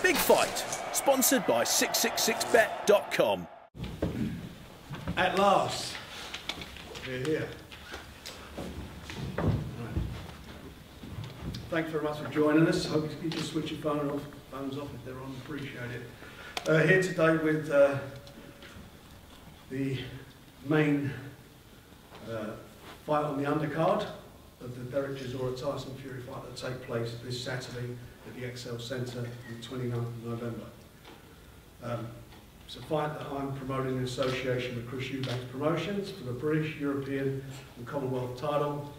Big Fight, sponsored by 666bet.com. At last, we're here. Right. Thanks very much for joining us. Hope you can switch your phones off if they're on. Appreciate it. Here today with the main fight on the undercard of the Derek Chisora Tyson Fury fight that will take place this Saturday at the Excel Centre on the 29th of November. It's a fight that I'm promoting in association with Chris EUBANK Promotions for the British, European and Commonwealth title.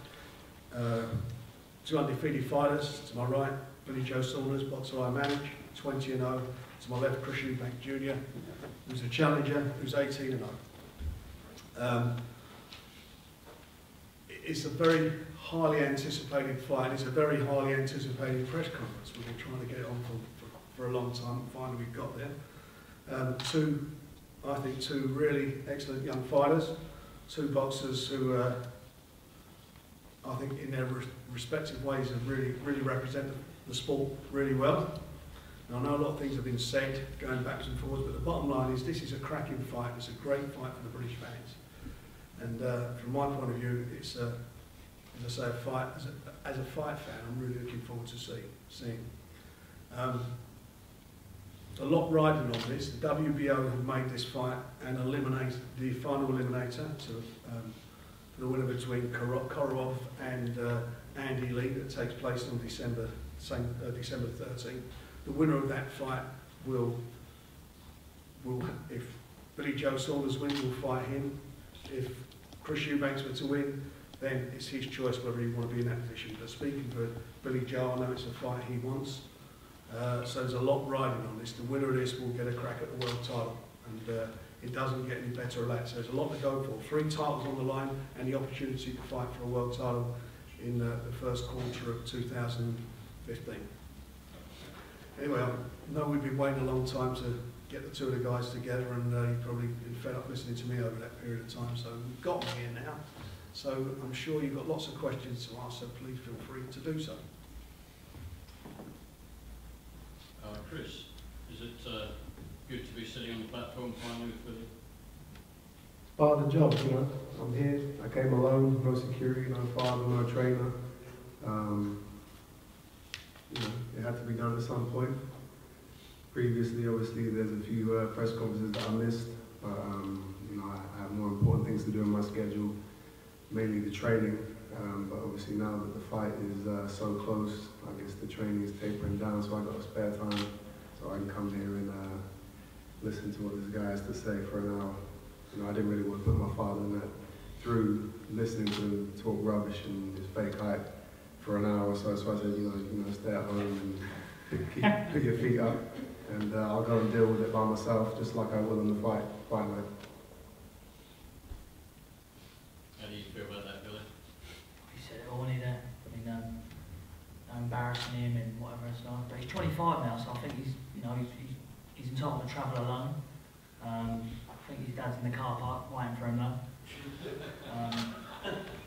Two undefeated fighters. To my right, Billy Joe Saunders, boxer I manage, 20-0. To my left, Chris EUBANK Jr., who's a challenger, who's 18-0. It's a very highly anticipated fight. It's a very highly anticipated press conference. We've been trying to get it on for a long time. Finally, we've got there. I think two really excellent young fighters, two boxers who I think in their respective ways have really represented the sport really well. Now, I know a lot of things have been said going backwards and forwards, but the bottom line is this is a cracking fight. It's a great fight for the British fans. And from my point of view, it's as I say, a fight. As a fight fan, I'm really looking forward to seeing. A lot riding on this. The WBO have made this fight and eliminate the final eliminator to the winner between Korov and Andy Lee that takes place on December 13th. The winner of that fight will if Billy Joe Saunders wins, will fight him. If Chris EUBANK were to win, then it's his choice whether he wants to be in that position. But speaking for Billy Joe, I know it's a fight he wants. So there's a lot riding on this. The winner of this will get a crack at the world title, and it doesn't get any better than that. So there's a lot to go for. 3 titles on the line and the opportunity to fight for a world title in the first quarter of 2015. Anyway, I know we've been waiting a long time to get the two of the guys together, and you've probably been fed up listening to me over that period of time. So we've got them here now. So I'm sure you've got lots of questions to ask, so please feel free to do so. Chris, is it good to be sitting on the platform finally with you? Part of the job, you know. I'm here. I came alone, no security, no father, no trainer. You know, it had to be done at some point. Previously, obviously, there's a few press conferences that I missed, but you know, I have more important things to do in my schedule, mainly the training. But obviously now that the fight is so close, I guess the training is tapering down, so I got a spare time, so I can come here and listen to what this guy has to say for an hour. You know, I didn't really want to put my father in that through listening to him talk rubbish and his fake hype for an hour or so. So I said, you know, stay at home and put your feet up, and I'll go and deal with it by myself, just like I will in the fight night. How do you feel about that, Billy? He said it all, wasn't he, there? I mean, no embarrassing him and whatever and stuff. But he's 25 now, so I think he's entitled to travel alone. I think his dad's in the car park waiting for him now.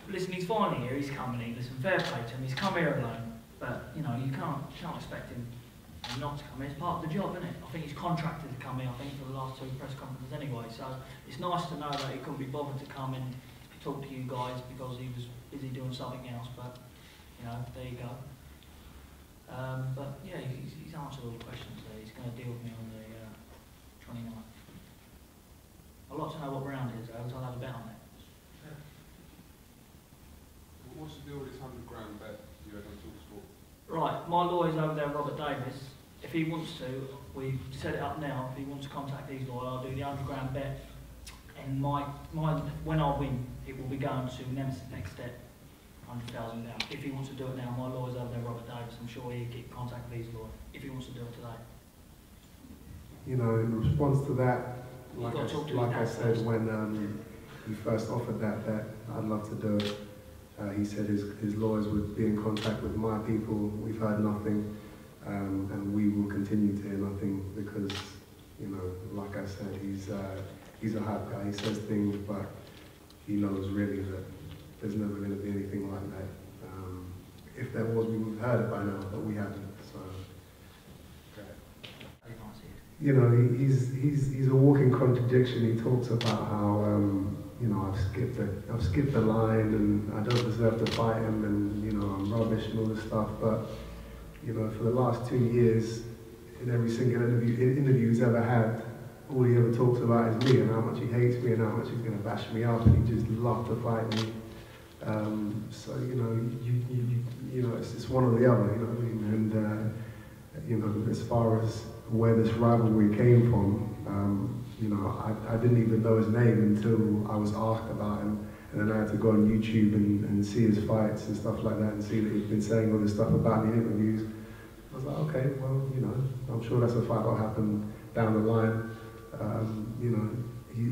Listen, he's finally here. He's coming in. Listen, fair play to him. He's come here alone, but you know you can't expect him not to come in. It's part of the job, isn't it? I think he's contracted to come in. I think for the last 2 press conferences anyway. So it's nice to know that he couldn't be bothered to come in. Talk to you guys because he was busy doing something else, but you know, there you go. But yeah, he's answered all the questions there. He's going to deal with me on the 29th. I'd like to know what round it is, though, because I'll have a bet on it. Yeah. What's the deal with this £100 bet you had on TalkSport? Right, my lawyer's over there, Robert Davis. If he wants to, we set it up now. If he wants to contact his lawyer, I'll do the £100 bet. And when I win, it will be going to next step, £100,000 down. If he wants to do it now, my lawyer's over there, Robert Davis. I'm sure he'll get contact with his lawyer if he wants to do it today. You know, in response to that, like I said, when he first offered that bet, I'd love to do it. He said his lawyers would be in contact with my people. We've heard nothing, and we will continue to hear nothing because, you know, like I said, he's a hype guy. He says things, but he knows really that there's never going to be anything like that. If there was, we would have heard it by now, but we haven't. So. you know, he's a walking contradiction. He talks about how you know, I've skipped the line and I don't deserve to fight him, and you know, I'm rubbish and all this stuff. But you know, for the last 2 years, in every single interview he's ever had, all he ever talks about is me and how much he hates me and how much he's going to bash me up, and he just loves to fight me. So you know, you know, it's one or the other, you know what I mean? And you know, as far as where this rivalry came from, you know, I didn't even know his name until I was asked about him, and then I had to go on YouTube and see his fights and stuff like that, and see that he'd been saying all this stuff about me in interviews. I was like, okay, well, you know, I'm sure that's a fight that'll happen down the line. You know,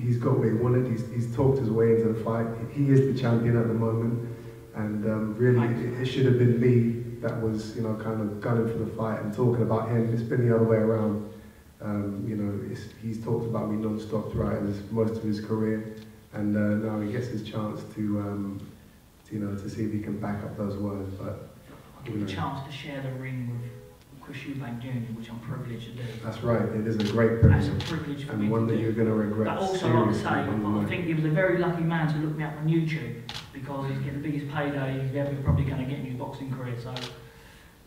he's got what he wanted. He's talked his way into the fight. He is the champion at the moment, and really, it should have been me that was, you know, kind of gunning for the fight and talking about him. It's been the other way around. You know, he's talked about me non-stop throughout most of his career, and now he gets his chance to, you know, to see if he can back up those words. But I'll give you a chance to share the ring with Chris EUBANK JNR, which I'm privileged to do. That's right. It is a great privilege. That's a privilege for me and one to that do. you're going to regret. But also, like I say, I think he was a very lucky man to look me up on YouTube, because he's getting the biggest payday he's ever probably going to get in his boxing career. So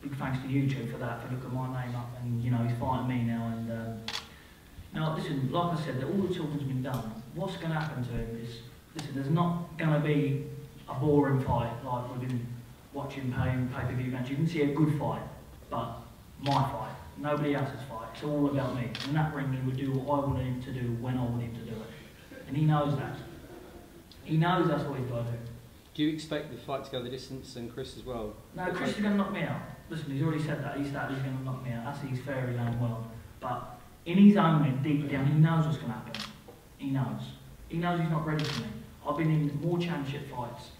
big thanks to YouTube for that, for looking my name up, and you know, he's fighting me now. And now listen, like I said, all the talking's been done. What's going to happen to him is, listen, there's not going to be a boring fight like we've been watching pay-per-view match. You can see a good fight, but my fight, nobody else's fight. It's all about me. And that ring, he would do what I wanted him to do when I wanted him to do it, and he knows that. He knows that's what he's got to do. Do you expect the fight to go the distance, and Chris as well? No, Chris is going to knock me out. Listen, he's already said that. He's going to knock me out. That's his fairy land world. But in his own head, deep down, he knows what's going to happen. He knows. He knows he's not ready for me. I've been in more championship fights.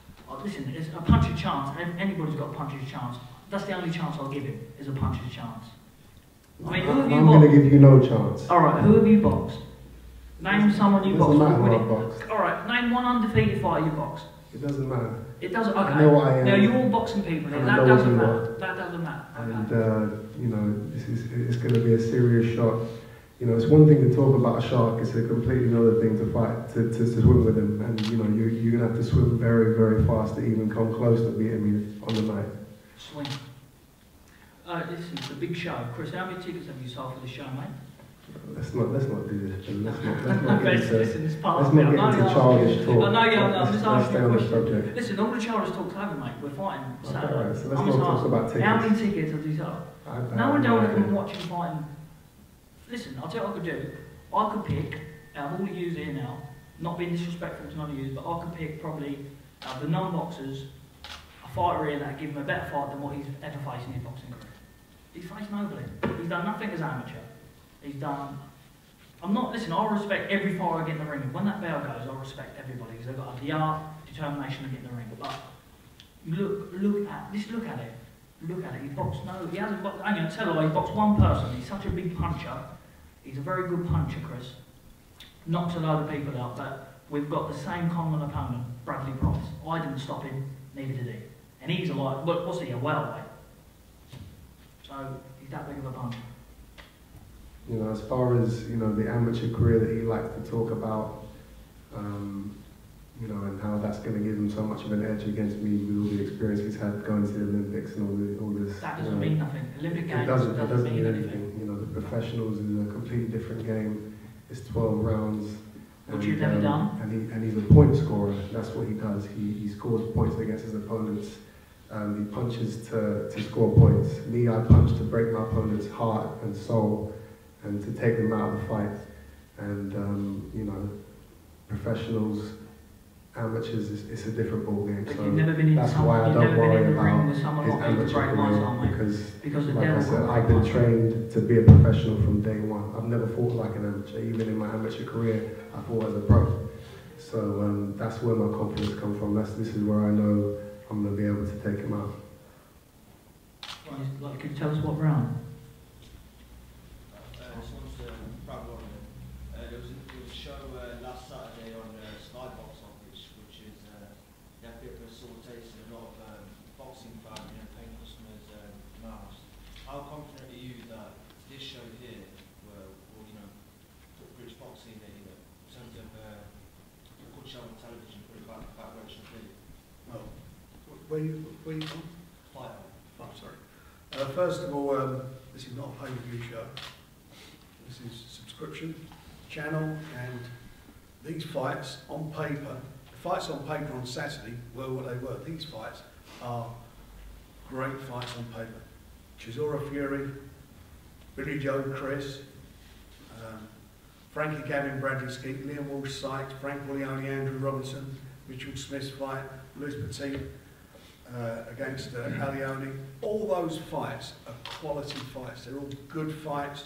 Listen, it's a puncher's chance. Anybody's got a puncher's chance. That's the only chance I'll give him, is a puncher's chance. I mean, who have you I'm boxed? going to give you no chance. Alright, who have you boxed? Name someone you boxed. Doesn't matter who I boxed. Alright, name one undefeated fighter you boxed. It doesn't matter. It doesn't, okay. I know what I am. Now you're all boxing people here, I that know doesn't what you matter. are. That doesn't matter. Okay. And you know, it's going to be a serious shot. You know, it's one thing to talk about a shark, it's a completely another thing to fight, to swim with him. And you know, you're going to have to swim very, very fast to even come close to beating me on the night. Swing. This is a big show. Chris, how many tickets have you sold for the show, mate? Let's not do this. Let's not get into, Listen, it's part let's of it. not get into childish talk. I know you are. I'm just asking you a question. Subject. Listen, all the childish talk's over, mate. We're fighting Saturday. Okay, right, so let's I'm not just talk asking, about tickets. how many tickets have you sold? No one don't want to come watch him fighting. Listen, I'll tell you what I could do. I could pick, out of all the yous here now, not being disrespectful to none of yous, but I could pick probably, the non-boxers, a fighter here that give him a better fight than what he's ever faced in his boxing career. He's faced nobody. He's done nothing as amateur. He's done... Listen, I respect every fighter I get in the ring. When that bell goes, I respect everybody, because they've got the art, determination to get in the ring. But look at it. Look at it. He's boxed he hasn't boxed, I'm going to tell you, he's boxed one person. He's such a big puncher. He's a very good puncher, Chris. Knocks a load of people out, but we've got the same common opponent, Bradley Price. I didn't stop him, neither did he. And he's what's he, a welterweight? So he's that big of a puncher. You know, as far as, you know, the amateur career that he likes to talk about, you know, and how that's going to give him so much of an edge against me with all the experience he's had going to the Olympics and all this. That doesn't mean nothing. Olympic Games doesn't mean anything. You know, the professionals is a completely different game. It's 12 rounds. Which you've never done. And he's a point scorer. That's what he does. He scores points against his opponents. He punches to score points. Me, I punch to break my opponent's heart and soul, and to take them out of the fight. And you know, professionals, amateurs, it's a different ball game. But so you've never been in that's why I don't worry about his amateur career, because the like I devil said, will I've break been my trained to be a professional from day one. I've never fought like an amateur. Even in my amateur career, I fought as a pro. So that's where my confidence comes from. This is where I know I'm going to be able to take him out. Like, could you tell us what round? There was a show last Saturday on Sky Box Office, which is a bit of a sore taste in a lot of boxing fans, paying customers' mouths. How confident are you that this show here will boxing in terms of a good show on television, put it back where it should be? Well, where you from? Fight. Oh, sorry. First of all, this is not a pay-per-view show. This is subscription channel, and these fights on paper, fights on paper on Saturday were what they were. These fights are great fights on paper. Chisora Fury, Billy Joe Chris, Frankie Gavin Bradley Skeet, Liam Walsh Sykes, Frank Willioni, Andrew Robinson, Mitchell Smith's fight, Lewis Petit against Alioni. All those fights are quality fights. They're all good fights.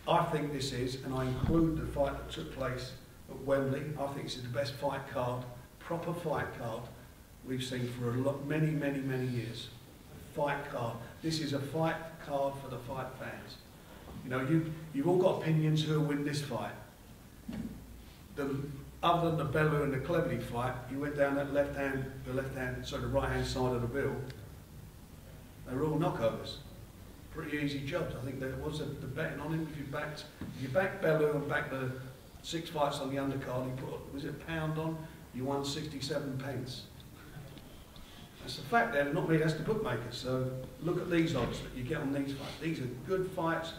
I think this is, and I include the fight that took place at Wembley, I think this is the best fight card, proper fight card we've seen for many, many, many years. Fight card. This is a fight card for the fight fans. You know, you've all got opinions who'll win this fight. Other than the Bellew and the Cleverly fight, you went down that the right hand side of the bill. They were all knockovers. Pretty easy jobs. I think there was the betting on him. If you backed Bellew and backed the 6 fights on the undercard, he put, was it a pound on? You won 67 pence. That's the fact there, not me, that's the bookmakers. So look at these odds that you get on these fights. These are good fights.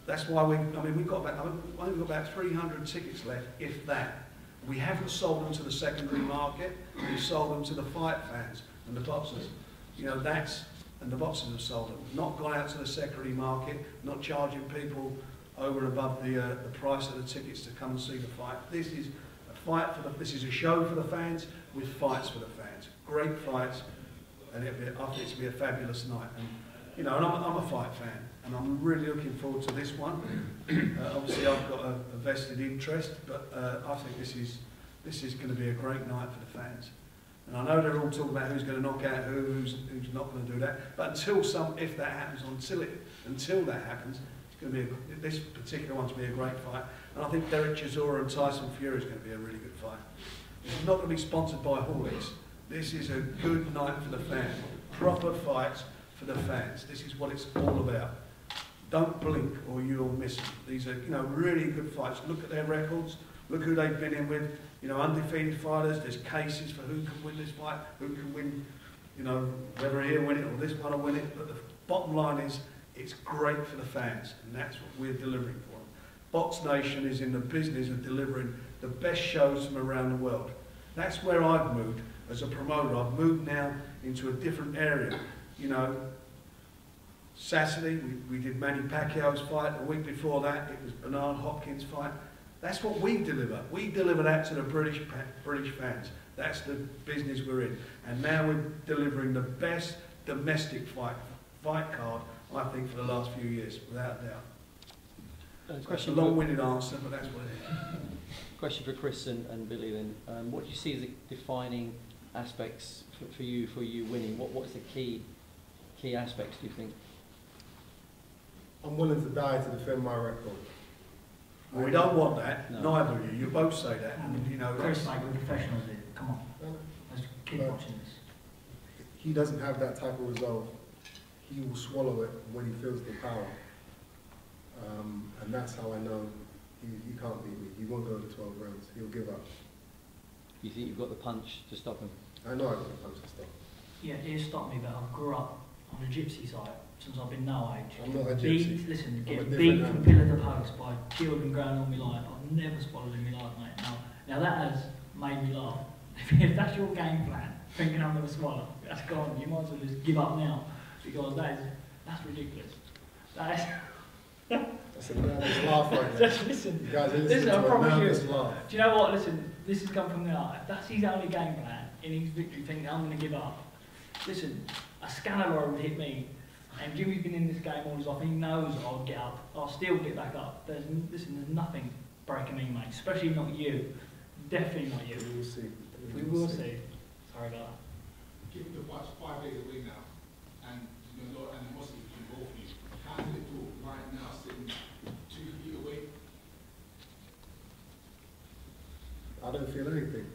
That's why we've got about 300 tickets left, if that. We haven't sold them to the secondary market. We've sold them to the fight fans and the boxers. You know, and the boxers have sold them. Not gone out to the secondary market, not charging people over and above the price of the tickets to come and see the fight. This is a fight this is a show for the fans with fights for the fans. Great fights, and I think it's going to be a fabulous night. And you know, and I'm a fight fan, and I'm really looking forward to this one. Obviously, I've got a vested interest, but I think this is going to be a great night for the fans. And I know they're all talking about who's going to knock out who's not going to do that. But if that happens, until that happens, it's going to be this particular one's going to be a great fight. And I think Derek Chisora and Tyson Fury is going to be a really good fight. It's not going to be sponsored by Horlicks. This is a good night for the fans. Proper fights for the fans. This is what it's all about. Don't blink or you'll miss them. These are, you know, really good fights. Look at their records. Look who they've been in with. You know, undefeated fighters. There's cases for who can win this fight, who can win, you know, whether he'll win it or this one will win it. But the bottom line is, it's great for the fans, and that's what we're delivering for them. Box Nation is in the business of delivering the best shows from around the world. That's where I've moved as a promoter. I've moved now into a different area. You know, Saturday we did Manny Pacquiao's fight. The week before that it was Bernard Hopkins' fight. That's what we deliver. We deliver that to the British fans. That's the business we're in. And now we're delivering the best domestic fight card, I think, for the last few years, without doubt. That's a long-winded answer, but that's what it is. Question for Chris and Billy then. What do you see as the defining aspects for you winning? What's the key aspects, do you think? I'm willing to die to defend my record. Well, we don't want that, No. neither of you. You both say that, and you know Chris, that's... like, we're professionals here. Come on. Let's keep watching this. He doesn't have that type of resolve. He will swallow it when he feels the power. And that's how I know he can't beat me. He won't go to 12 rounds. He'll give up. You think you've got the punch to stop him? I know I've got the punch to stop. Yeah, it stopped me, but I grew up on the gypsy side since I've been no age. I'm not a gypsy. Listen, I'm a get different beat animal. from pillar to post by children growing all my life. I've never swallowed in my life, mate. Now that has made me laugh. If that's your game plan, thinking I'm going to swallow, that's gone. You might as well just give up now, because that's ridiculous. That is... That's a nervous laugh right there. Just listen. You guys are Listen, listening I to a promise nervous you. laugh. Do you know what? Listen, this has come from the heart. If that's his only game plan in his victory, thinking I'm going to give up. Listen, a Scannalor would hit me, and Jimmy's been in this game all his life. He knows I'll get up. I'll still get back up. There's nothing breaking me, mate. Especially not you. Definitely not you. We will see. We will see. Sorry about that. Given the watch 5 days away now, and you know, a lot of animosity between both of you, how do you feel right now sitting 2 feet away? I don't feel anything.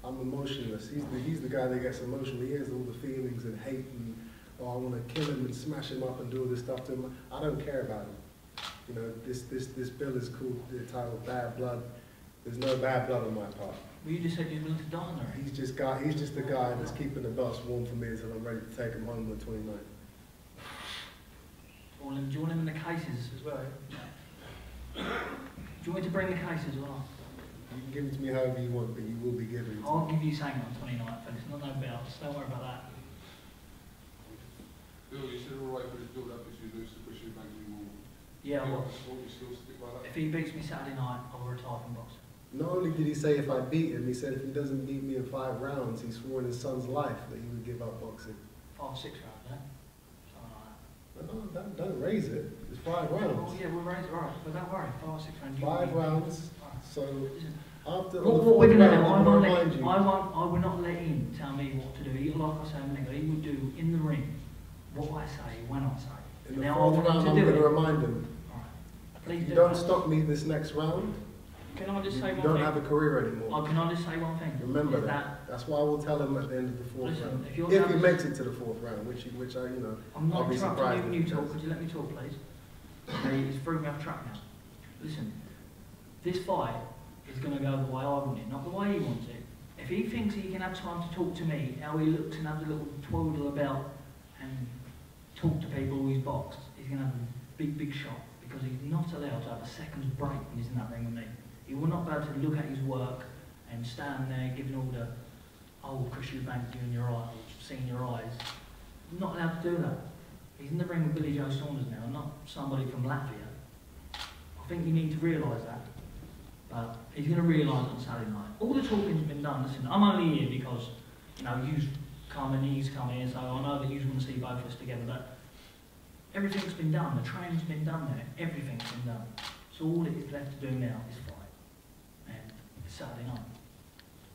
I'm emotionless. He's the guy that gets emotional. He has all the feelings and hate and, oh, I want to kill him and smash him up and do all this stuff to him. I don't care about him. You know, this bill is called the title Bad Blood. There's no bad blood on my part. Well, you just said you were willing to die on there. He's just the guy that's keeping the belts warm for me until I'm ready to take him home on the 29th. Well, do you want him in the cases as well? Do you want me to bring the cases or not? You can give it to me however you want, but you will be given it to I'll me. give you something on 29th, and it's not no belts. Don't worry about that. Bill, you said all right for this build-up if you lose to Chris EUBANK JNR. Yeah, well, You still stick by that? if he beats me Saturday night, I'll retire from boxing. Not only did he say if I beat him, he said if he doesn't beat me in 5 rounds, he swore in his son's life that he would give up boxing. 5 or 6 rounds, eh? Something like that. No, don't raise it. It's 5 Oh rounds. yeah, we'll raise it, right. But don't worry, 5 or 6 rounds. 5 rounds. So Listen, after what the we're 4th going to do, round, I'm going to remind you. I will not let him tell me what to do. He, like I said a minute ago, he will do in the ring what I say, when I say. In the Now, 4th round, I'm going to it. remind him. Alright. Please If you do don't that. stop me this next round, Can I just you say one don't thing? have a career anymore. Can I just say one thing? Remember Is that. That's why I will tell him at the end of the 4th Listen, round. if you're If he having- makes it to the 4th round, which I, you know, I'm not I'll be interrupting surprised you when if you he talk. does. Could you let me talk, please? Okay, it's through me off track now. Listen, this fight is going to go the way I want it, not the way he wants it. If he thinks he can have time to talk to me, how he looks and have a little twaddle about and talk to people who he's boxed, he's going to have a big shot because he's not allowed to have a second's break when he's in that ring with me. He will not be able to look at his work and stand there giving all the, oh, Chris EUBANK JNR, seeing your eyes. Not allowed to do that. He's in the ring with Billy Joe Saunders now, not somebody from Latvia. I think you need to realise that. But he's going to realise on Saturday night. All the talking's been done. Listen, I'm only here because, you know, you've come and he's come here, so I know that you want to see both of us together, but everything's been done. The training's been done there. Everything's been done. So all it is left to do now is fight. And it's Saturday night.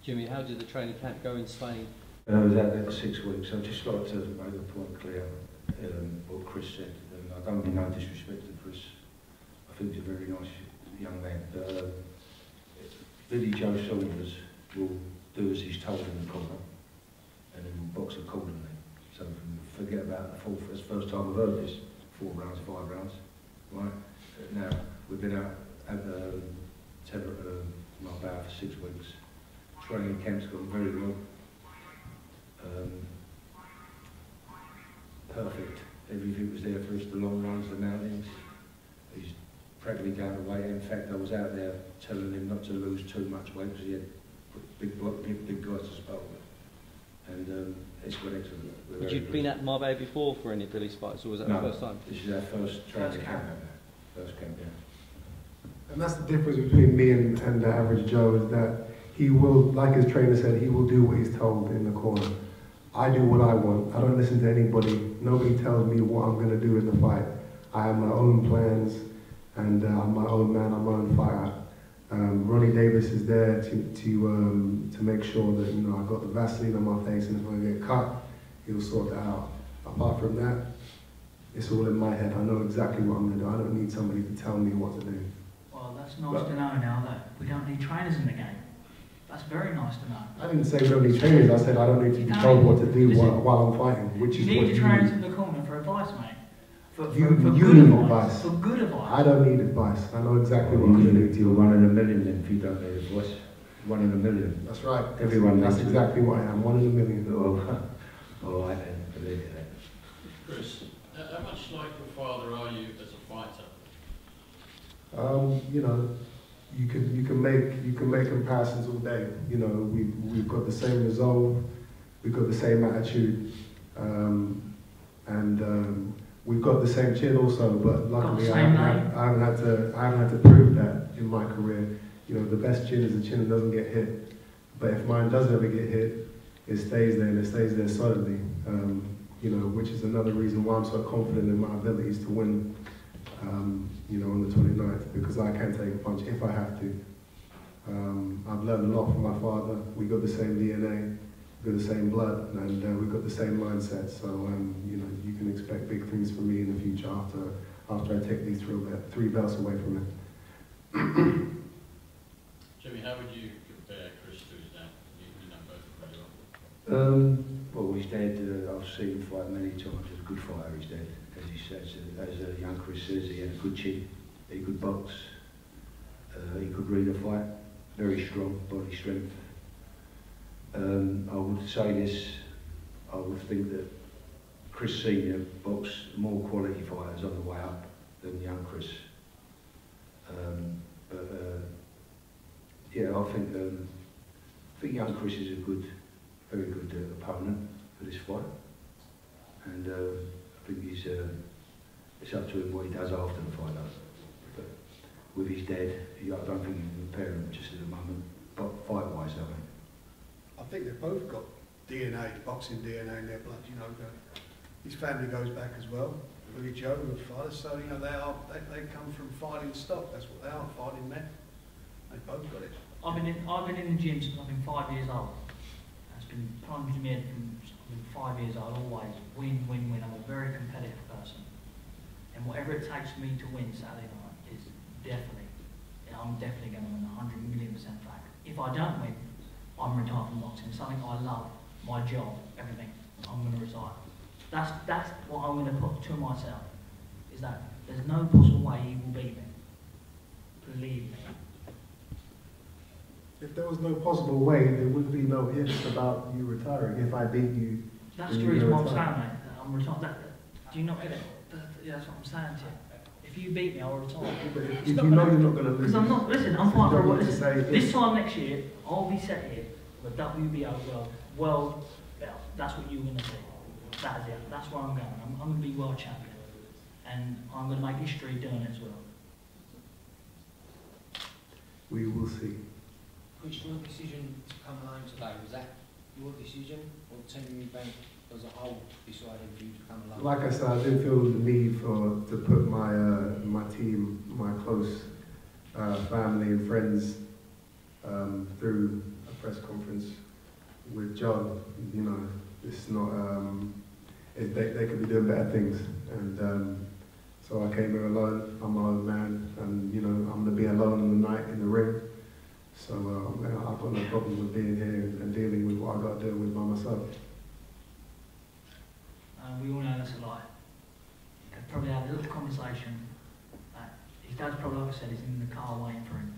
Jimmy, how did the training camp go in Spain? I was out there for 6 weeks. I'd just like to make the point clear what Chris said. And I don't mean no disrespect to Chris. I think he's a very nice young man. But Billy Joe Saunders will do as he's told in the corner and then box accordingly. So forget about the 4th. It's the first time I've heard this. 4 rounds, 5 rounds. Right? Now, we've been out at Marbella for 6 weeks. Training camp's gone very well. Perfect. Everything was there for us, the long runs, the mountains. He's practically going away. In fact, I was out there telling him not to lose too much weight because he had big guys to spar with. And it's gone excellent. Had you been at Marbella before for any Billy's fights, or was that the first time? This is our first training camp. First camp, yeah. And that's the difference between me and the average Joe is that he will, like his trainer said, he will do what he's told in the corner. I do what I want. I don't listen to anybody. Nobody tells me what I'm going to do in the fight. I have my own plans, and I'm my own man, I'm my own fighter. Ronnie Davis is there to make sure that, you know, I've got the Vaseline on my face, and if I get cut, he'll sort that out. Apart from that, it's all in my head. I know exactly what I'm going to do. I don't need somebody to tell me what to do. Well, that's nice to know now that we don't need trainers in the game. That's very nice to know. I didn't say we don't need trainers. I said I don't need to be told what to do while I'm fighting, which is you what need the trainers in the corner for advice, mate. For You good need advice. advice. For good advice. I don't need advice. I know exactly what I'm going to do. You're 1 in a million then if you don't need advice. 1 in a million. That's right. Everyone That's needs exactly what I am. 1 in a million. All right then, believe it. Chris, how much like your father are you as a fighter? You know, you can make comparisons all day. You know, we've got the same resolve, we've got the same attitude, and we've got the same chin also. But luckily, I haven't had to prove that in my career. You know, the best chin is the chin that doesn't get hit. But if mine does ever get hit, it stays there and it stays there solidly. You know, which is another reason why I'm so confident in my abilities to win. You know, on the 29th, because I can take a punch if I have to. I've learned a lot from my father. We got the same DNA, we got the same blood, and we've got the same mindset. So, you know, you can expect big things from me in the future after I take these 3 belts away from him. Jimmy, how would you compare Chris to his dad? You know both very well. Well, his dad, I've seen him fight many times. He's a good fighter, his dad. As he says, as young Chris says, he had a good chin. he could box, he could read a fight, very strong body strength. I would say this, I would think that Chris Senior boxed more quality fighters on the way up than young Chris. Yeah, I think young Chris is a very good opponent for this fight, and I think it's up to him what he does after the fight. But with his dad, I don't think he can compare him just at the moment, but fight-wise, I mean. I think they've both got DNA, boxing DNA in their blood. You know, his family goes back as well. Willie Joe and father, so you know they come from fighting stock. That's what they are, fighting men. They both got it. I've been in the gym since I've been 5 years old. It's been plunged in my head from I've been 5 years old. Always win, win, win. I'm a very competitive person, and whatever it takes for me to win Saturday night is definitely. I'm definitely going to win 100,000,000% back. If I don't win, I'm retired from boxing. Something I love, my job, everything. I'm going to retire. That's what I'm going to put to myself. Is that there's no possible way he will beat me. Believe me. If there was no possible way, there would be no ifs about you retiring. If I beat you, that's the reason why I'm saying, mate. I'm retired. Do you not get it? Yeah, that's what I'm saying to you. If you beat me, I'll retire. If you know you're not going to lose. Because I'm not. Listen, I'm fighting for what. This time next year, I'll be set here with a WBO world belt. That's what you're going to see. That is it. That's where I'm going. I'm going to be world champion, and I'm going to make history doing it as well. We will see. Which your decision to come home today, was that your decision, or Team EUBANK as a whole decided for you to come along? Like I said, I didn't feel the need to put my my team, my close family and friends through a press conference with John. You know, it's not. They could be doing better things, and so I came here alone. I'm my own man, and you know I'm going to be alone in the night in the ring. So I've got no problem with being here and dealing with what I got to deal with by myself. We all know that's a lie. They probably had a little conversation. His dad's probably, like I said, is in the car waiting for him.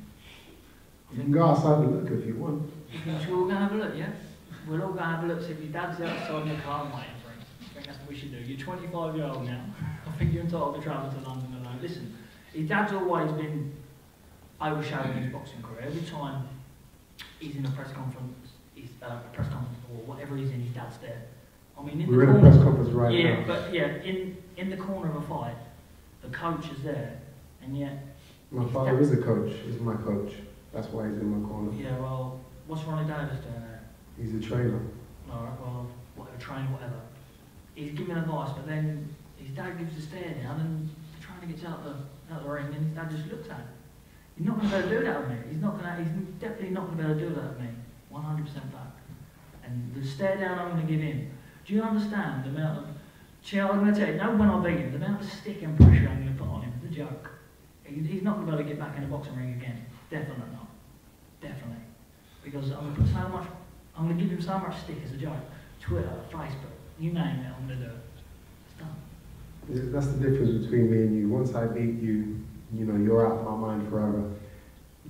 You can go outside and look if you want. We're all going to have a look, yeah? We're all going to have a look, see if your dad's outside in the car waiting for him. I think that's what we should do. You're 25-year-old now. I think you're entitled to travel to London alone. Listen, his dad's always been overshadowing his boxing career. Every time he's in a press conference, or whatever he's in, his dad's there. I mean, we're in a press conference right now. Yeah, but yeah, in the corner of a fight, the coach is there, and yet. My father is a coach. He's my coach. That's why he's in my corner. Yeah, well, what's Ronnie Davis doing there? He's a trainer. Alright, well, whatever, train, whatever. He's giving advice, but then his dad gives a stare down, and the trainer gets out the ring, and his dad just looks at him. He's not going to be able to do that with me. He's definitely not going to be able to do that with me. 100% back. And the stare down I'm going to give him. Do you understand the amount of... I'm going to tell you, when I beat him, the amount of stick and pressure I'm going to put on him, the joke. He's not going to be able to get back in the boxing ring again. Definitely not. Definitely. Because I'm going to put so much... I'm going to give him so much stick as a joke. Twitter, Facebook, you name it, I'm going to do it. It's done. Yeah, that's the difference between me and you. Once I beat you, you know, you're out of my mind forever.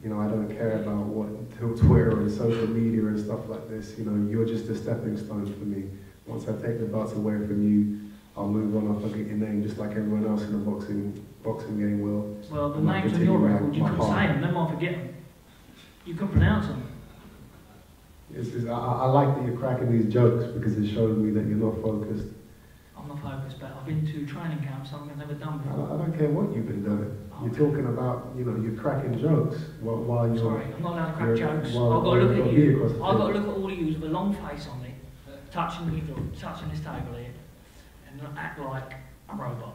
You know, I don't care about what Twitter and social media and stuff like this. You know, you're just a stepping stone for me. Once I take the belts away from you, I'll move on. I'll forget your name, just like everyone else in the boxing game will. Well, the names on your record, you couldn't say them. Then I'll forget them. You couldn't pronounce them. I like that you're cracking these jokes because it shows me that you're not focused. I'm not focused, but I've been to training camps I've never done before. I don't care what you've been doing. You're talking about, you know, you're cracking jokes while you're... Sorry, I'm not allowed to crack jokes. I've got to look at you. I've got to look at all of you with a long face on me, touching this table here, and act like a robot.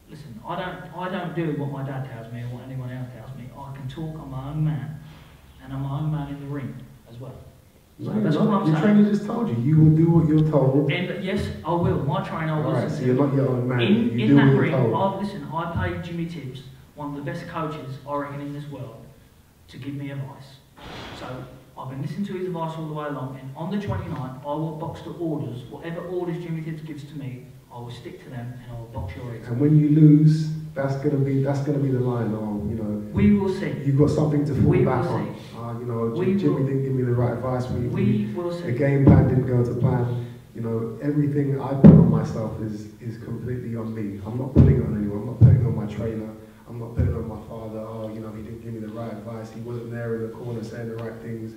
Listen, I don't do what my dad tells me or what anyone else tells me. I can talk, I'm my own man, and I'm my own man in the ring as well. No, that's what I'm saying. Your trainer just told you. You will do what you're told. And yes, I will. My trainer will. Alright, so you're not your own man. In that ring, listen, I paid Jimmy Tibbs, one of the best coaches I reckon in this world, to give me advice. So I've been listening to his advice all the way along, and on the 29th, I will box to orders. Whatever orders Jimmy Tibbs gives to me, I will stick to them, and I will box your ears. And when you lose, that's gonna be the line. Oh, you know, We will see. you've got something to fall We back will on. You know, We Jimmy will- didn't give me the right advice. We will The see. game plan didn't go to plan. You know, everything I put on myself is completely on me. I'm not putting it on anyone. I'm not putting it on my trainer. I'm not putting it on my father. Oh, you know, he didn't give me the right advice. He wasn't there in the corner saying the right things.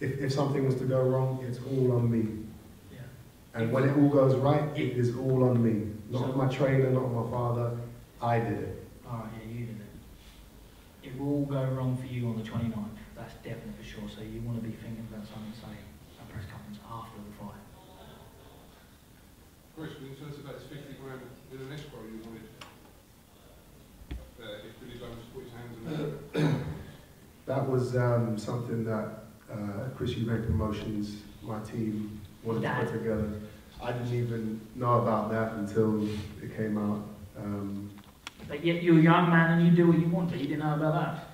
If something was to go wrong, it's all on me. Yeah. And when it all goes right, it is all on me. Not on my trainer, not on my father. I did it. Alright, yeah, you did it. It will all go wrong for you on the 29th. That's definite for sure. So you want to be thinking about something, say, a press conference after the fight. Chris, when you tell us about this 50 grand in an escrow you wanted, if Billy Jones put his hands on it. That was something that Chris EUBANK Promotions, my team, wanted to put together. I didn't even know about that until it came out. But yet you're a young man and you do what you want, but you didn't know about that.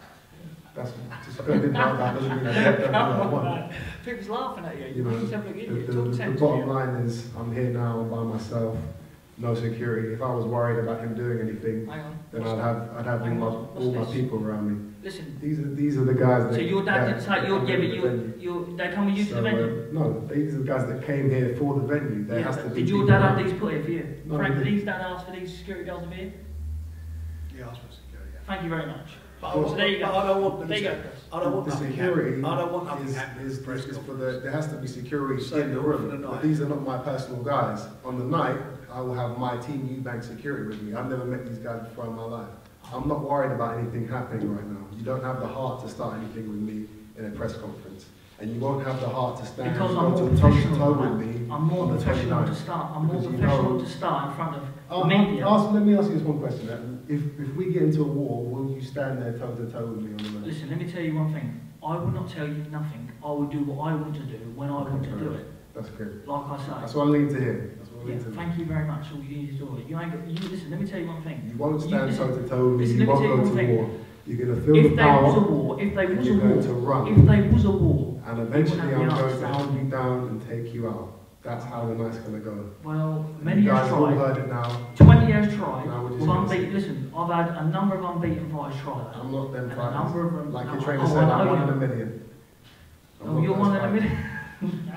That's just because I didn't know that doesn't mean I don't do what I want. People's laughing at you. You know, You sound like an idiot. the Talk sense to bottom you. line is I'm here now, I'm by myself, no security. If I was worried about him doing anything, Hang on. then What's I'd have Hang all, on, my, what's all my this? people around me. Listen. These are the guys that. So your dad didn't say that you're, come yeah, but to the venue. they come with you to the venue? No, these are the guys that came here for the venue. There has to be. Did your people dad have around. these put here for you? No, Frank, he did didn't. his dad ask for these security guards to be here? Yeah, I was supposed to go, yeah. Thank you very much. But So there you go. I don't want them There you to- go, Chris. I don't want The nothing security happening. I don't want nothing is happening. for there has to be security Same in the for room. the But night. these are not my personal guys. On the night, I will have my team EUBANK security with me. I've never met these guys before in my life. I'm not worried about anything happening right now. You don't have the heart to start anything with me in a press conference. And you won't have the heart to stand Because and I'm go more to toe to professional toe than with that. me I'm more on the professional to 29th. start. I'm more Because you professional know- to start in front of media. Let me ask you this one question. If we get into a war, will you stand there toe to toe with me on the night? Listen, let me tell you one thing. I will not tell you nothing. I will do what I want to do when I want to do it. That's good. Like I say. That's what I need to hear. That's what I Yeah, need to hear. thank you very much. All you need is do it. You ain't got, listen, let me tell you one thing. You won't stand listen, toe to toe with me. listen, You let me won't tell you go one to thing. war. You're going to feel If the there was a power, war, if there and was a you're going war, to run. if there was a war, And eventually have I'm the going answer. to hunt you down and take you out. That's how the night's going to go. well, And many you has guys all tried. heard it now. 20 has tried. Now we're just With gonna unbeaten. see. Listen, I've had a number of unbeaten fighters try that. I'm not them And a number of fighters. them. Like no, your trainer oh, said, I I'm know one in you. a million. I'm Oh, not you're those one in a fighters. million.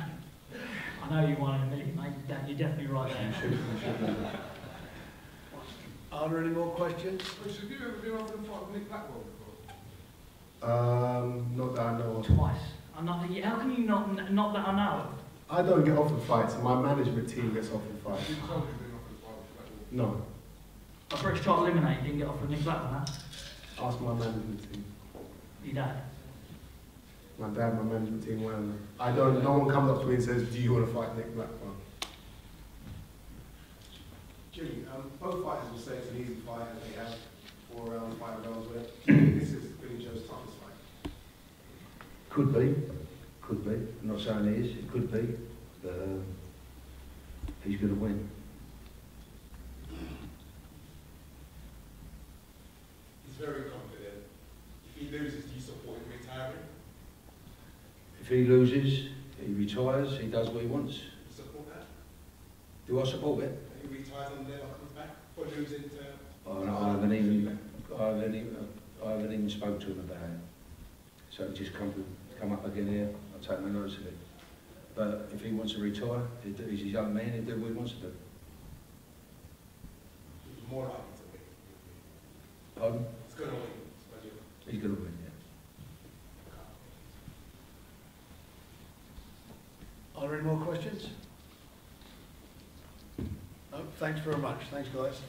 I know you're one in a million, mate. You're definitely right there. Are there any more questions? Chris, have you ever been offered a fight with Nick Blackwell before? Not that I know of. Twice. How can you not that I know of? I don't get offered fights. My management team gets offered fights. You told me you've been offered a fight with Blackwell. No. A British title eliminated didn't get offered Nick Blackman, huh? Ask my management team. Your dad. My dad, my management team, whatever. I don't. No one comes up to me and says, "Do you want to fight Nick Blackwell?" Jimmy, both fighters will say it's an easy fight as they have 4 rounds, 5 rounds with it. This is Billy Joe's toughest fight. Could be. Could be. I'm not saying it is. It could be. But he's going to win. He's very confident. If he loses, do you support him retiring? If he loses, he retires, he does what he wants. Do you support that? Do I support it? That he retires and never comes back for losing to... I haven't even spoke to him about it. So it just come up again here, I'll take my notice of it. But if he wants to retire, he's a young man, he'll do what he wants to do. He's more likely to win. Pardon? He's going to win. He's going to win, yeah. Are there any more questions? No, thanks very much. Thanks, guys.